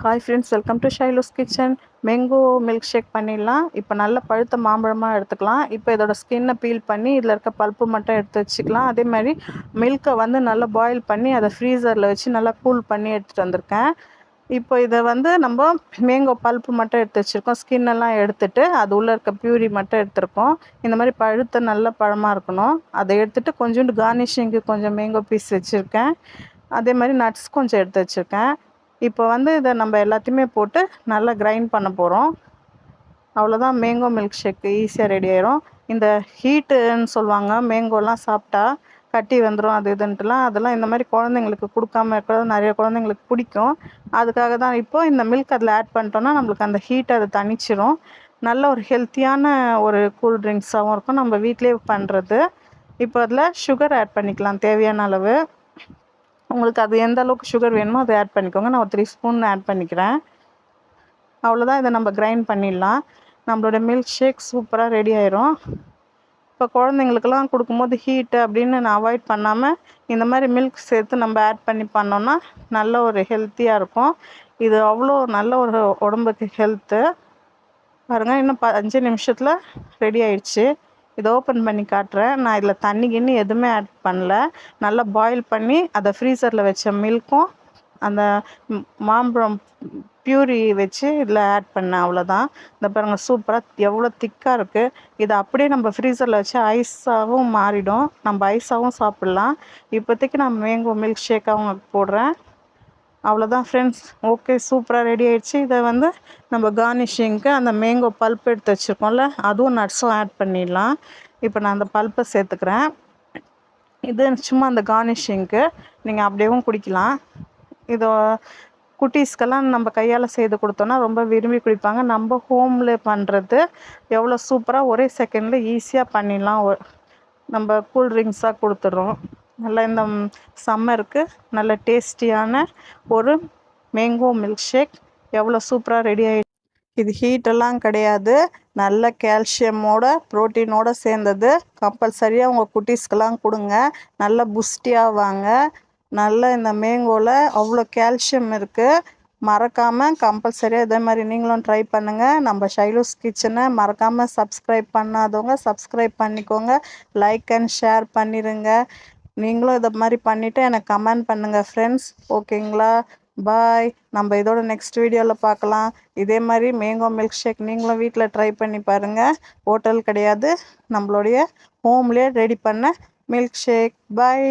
Hi friends, welcome to Shailu's kitchen. Mango milkshake பண்ணிடலாம். இப்போ நல்ல பழுத்த மாம்பழமாக எடுத்துக்கலாம். இப்போ இதோட ஸ்கின்னை பீல் பண்ணி இதில் இருக்க பல்ப்பு மட்டும் எடுத்து வச்சுக்கலாம். அதே மாதிரி மில்கை வந்து நல்லா பாயில் பண்ணி அதை ஃப்ரீசரில் வச்சு நல்லா கூல் பண்ணி எடுத்துகிட்டு வந்திருக்கேன். இப்போ இதை வந்து நம்ம மேங்கோ பல்ப்பு மட்டும் எடுத்து வச்சுருக்கோம். ஸ்கின்னெல்லாம் எடுத்துட்டு அது உள்ளே இருக்க பியூரி மட்டும் எடுத்துருக்கோம். இந்த மாதிரி பழுத்த நல்ல பழமாக இருக்கணும். அதை எடுத்துகிட்டு கொஞ்சோண்டு கார்னிஷிங்கு கொஞ்சம் மேங்கோ பீஸ் வச்சுருக்கேன். அதே மாதிரி நட்ஸ் கொஞ்சம் எடுத்து வச்சுருக்கேன். இப்போ வந்து இதை நம்ம எல்லாத்தையுமே போட்டு நல்லா கிரைண்ட் பண்ண போகிறோம். அவ்வளோதான், மேங்கோ மில்க் ஷேக்கு ஈஸியாக ரெடி ஆயிரும். இந்த ஹீட்டுன்னு சொல்லுவாங்க, மேங்கோலாம் சாப்பிட்டா கட்டி வந்துடும் அது இதுன்ட்டுலாம், அதெல்லாம் இந்த மாதிரி குழந்தைங்களுக்கு கொடுக்காம இருக்கிறது நிறைய குழந்தைங்களுக்கு பிடிக்கும். அதுக்காக தான் இப்போ இந்த மில்க் அதில் ஆட் பண்ணிட்டோன்னா நம்மளுக்கு அந்த ஹீட் அதை தணிச்சிரும். நல்ல ஒரு ஹெல்த்தியான ஒரு கூல் ட்ரிங்க்ஸாகவும் இருக்கும், நம்ம வீட்டிலே பண்ணுறது. இப்போ அதில் சுகர் ஆட் பண்ணிக்கலாம் தேவையான அளவு. உங்களுக்கு அது எந்த அளவுக்கு சுகர் வேணுமோ அதை ஆட் பண்ணிக்கோங்க. நான் ஒரு 3 ஸ்பூன் ஆட் பண்ணிக்கிறேன். அவ்வளோதான், இதை நம்ம கிரைண்ட் பண்ணிடலாம். நம்மளோட மில்க் ஷேக் சூப்பராக ரெடி ஆயிரும். இப்போ குழந்தைங்களுக்கெல்லாம் கொடுக்கும்போது ஹீட்டு அப்படின்னு நான் அவாய்ட் பண்ணாமல் இந்த மாதிரி மில்க் சேர்த்து நம்ம ஆட் பண்ணி பண்ணோன்னா நல்ல ஒரு ஹெல்த்தியாக இருக்கும். இது அவ்வளோ நல்ல ஒரு உடம்புக்கு ஹெல்த்து. பாருங்கள், இன்னும் 5 நிமிஷத்தில் ரெடி ஆயிடுச்சு. இதை ஓப்பன் பண்ணி காட்டுறேன். நான் இதில் தண்ணி கிண்ணி எதுவுமே ஆட் பண்ணல. நல்லா பாயில் பண்ணி அதை ஃப்ரீசரில் வச்ச மில்க்கும் அந்த மாம்பழம் பியூரி வச்சு இதில் ஆட் பண்ணேன். அவ்வளோதான். இந்த பாருங்கள், சூப்பராக எவ்வளோ திக்காக இருக்குது. இதை அப்படியே நம்ம ஃப்ரீசரில் வச்சு ஐஸாகவும் மாறிடும், நம்ம ஐஸாகவும் சாப்பிட்லாம். இப்போதைக்கு நான் மேங்கோ மில்க் ஷேக்காகவும் போடுறேன். அவ்வளோதான் ஃப்ரெண்ட்ஸ், ஓகே, சூப்பராக ரெடி ஆயிடுச்சு. இதை வந்து நம்ம கார்னிஷிங்க்கு அந்த மேங்கோ பல்ப் எடுத்து வச்சுருக்கோம்ல, அதுவும் நட்ஸும் ஆட் பண்ணிடலாம். இப்போ நான் அந்த பல்ப்பை சேர்த்துக்கிறேன். இது சும்மா அந்த கார்னிஷிங்க்கு நீங்கள் அப்படியேவும் குடிக்கலாம். இதோ குட்டீஸ்க்கெல்லாம் நம்ம கையால் செய்து கொடுத்தோன்னா ரொம்ப விரும்பி குடிப்பாங்க. நம்ம ஹோமில் பண்ணுறது எவ்வளோ சூப்பராக ஒரே செகண்டில் ஈஸியாக பண்ணிடலாம். நம்ம கூல் ட்ரிங்க்ஸாக கொடுத்துட்றோம். நல்லா இந்த சம்மருக்கு நல்ல டேஸ்டியான ஒரு மேங்கோ மில்க் ஷேக் எவ்வளோ சூப்பராக ரெடி ஆகிடுச்சு. இது ஹீட்டெல்லாம் கிடையாது, நல்ல கால்சியமோட ப்ரோட்டீனோடு சேர்ந்தது. கம்பல்சரியாக உங்கள் குட்டீஸ்க்கெல்லாம் கொடுங்க, நல்ல புஷ்டியாவாங்க. நல்ல இந்த மேங்கோவில் அவ்வளோ கால்சியம் இருக்குது. மறக்காமல் கம்பல்சரியாக இதே மாதிரி நீங்களும் ட்ரை பண்ணுங்கள். நம்ம ஷைலூஸ் கிச்சனை மறக்காமல் சப்ஸ்கிரைப் பண்ணாதவங்க சப்ஸ்கிரைப் பண்ணிக்கோங்க. லைக் அண்ட் ஷேர் பண்ணிடுங்க. நீங்களும் இதை மாதிரி பண்ணிவிட்டு எனக்கு கமெண்ட் பண்ணுங்கள் ஃப்ரெண்ட்ஸ். ஓகேங்களா? பாய். நம்ம இதோட நெக்ஸ்ட் வீடியோவில் பார்க்கலாம். இதே மாதிரி மேங்கோ மில்க் ஷேக் நீங்களும் வீட்டில் ட்ரை பண்ணி பாருங்கள். ஹோட்டல் கிடையாது, நம்மளுடைய ஹோம்லேயே ரெடி பண்ண மில்க் ஷேக். பாய்.